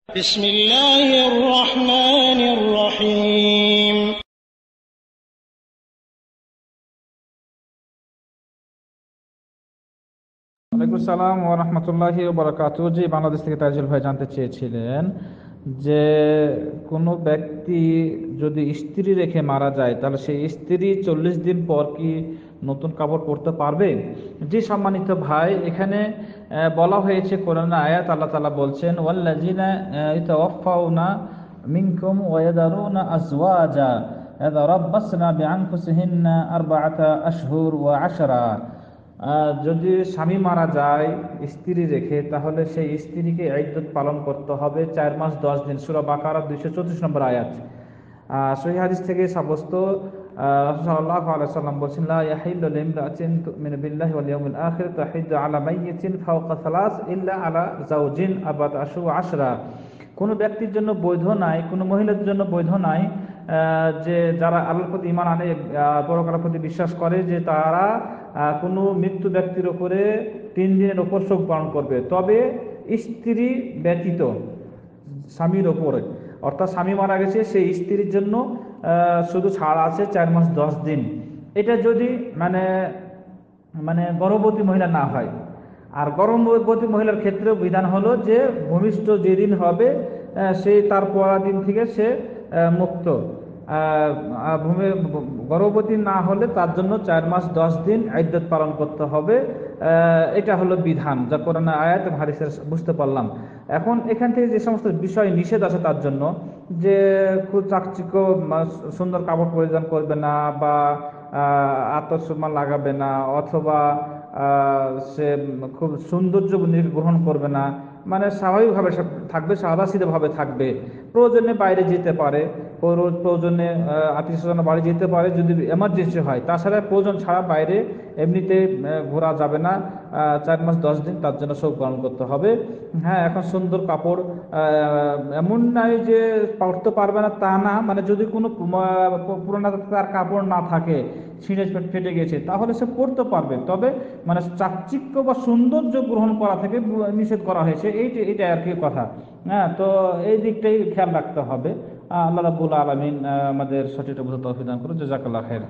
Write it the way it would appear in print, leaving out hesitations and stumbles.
بسم الله الرحمن الرحيم ওয়ালাইকুম আসসালাম ওয়া রাহমাতুল্লাহি ওয়া বারাকাতুহু। জি, বাংলাদেশ থেকে তাইজুল ভাই জানতে চেয়েছিলেন যে কোনো ব্যক্তি যদি স্ত্রী রেখে মারা যায় তাহলে সেই স্ত্রী 40 দিন পর কি নতুন কাপড় পরতে পারবে? জি সম্মানিত ভাই, এখানে বলা হয়েছে কোরআনে আয়াত, আল্লাহ তাআলা বলছেন ওয়াল্লাযিনা ইয়াতাওয়াফাউনা মিনকুম ওয়া ইয়াদারুনা আজওয়াজা ইয়াতারাব্বাসনা বিআনফুসিহিন্না আরবাআতা আশহুর ওয়া আশরা। যদি স্বামী মারা যায় স্ত্রী রেখে, তাহলে সেই স্ত্রীকে ইদ্দত পালন করতে হবে 4 মাস 10 দিন। সূরা বাকারা 234 নম্বর আয়াত। সহিহ হাদিস থেকে সাব্যস্ত, রাসূল সাল্লাল্লাহু আলাইহি ওয়াসাল্লাম বলেছেন লা ইয়াহিল্লু লিমরাআতিন তুমিনু বিল্লাহি ওয়াল ইয়াউমিল আখির তাহিদ্দু আলা মাইয়িতিন ফাওকা সালাস ইল্লা আলা যাওজিন আরবাআতা আশহুর ওয়া আশরা। কোনো ব্যক্তির জন্য বৈধ নাই, কোনো মহিলার জন্য বৈধ নাই যে যারা আল্লাহর প্রতি ঈমান আনে, পরকালের প্রতি বিশ্বাস করে, যে তারা কোনো মৃত্যু ব্যক্তির উপরে 3 দিনের উপর শোক পালন করবে, তবে স্ত্রী ব্যতীত স্বামীর ওপরে। অর্থাৎ স্বামী মারা গেছে, সেই স্ত্রীর জন্য শুধু ছাড় আছে 4 মাস 10 দিন। এটা যদি মানে মানে গর্ভবতী মহিলা না হয়। আর গর্ভবতী মহিলার ক্ষেত্রেও বিধান হলো যে ভূমিষ্ঠ যেদিন হবে সেই তার পরের দিন থেকে সে মুক্ত। গর্ভবতী না হলে তার জন্য 4 মাস 10 দিন ইদ্দত পালন করতে হবে। এটা হলো বিধান, যা কোরআন আয়াত এবং হাদিসে বুঝতে পারলাম। এখন এখান থেকে যে সমস্ত বিষয় নিষেধ আছে তার জন্য, যে খুব চাকচিক্য সুন্দর কাপড় পরিধান করবে না, বা আত্মসম্মান লাগাবে না, অথবা সে খুব সৌন্দর্য নিজেকে গ্রহণ করবে না, মানে স্বাভাবিকভাবে থাকবে, সাদাসিধেভাবে থাকবে। প্রয়োজনে বাইরে যেতে পারে, প্রয়োজনে আত্মীয় স্বজনের বাড়ি যেতে পারে যদি এমার্জেন্সি হয়, তাছাড়া প্রয়োজন ছাড়া বাইরে এমনিতে ঘোরা যাবে না। 4 মাস 10 দিন তার জন্য শোক পালন করতে হবে। হ্যাঁ, এখন সুন্দর কাপড় এমন নাই যে পরতে পারবে না তা না, মানে যদি কোনো পুরোনো তার কাপড় না থাকে, ছিঁড়ে ফেটে গেছে, তাহলে সে পরতে পারবে। তবে মানে চাকচিক্য বা সৌন্দর্য গ্রহণ করা থেকে নিষেধ করা হয়েছে, এইটা আর কি কথা। হ্যাঁ, তো এই দিকটাই খেয়াল রাখতে হবে। আল্লাহ রাব্বুল আলামিন আমাদের সঠিক বুঝতে তৌফিক দান করুন। জাযাকাল্লাহু খাইর।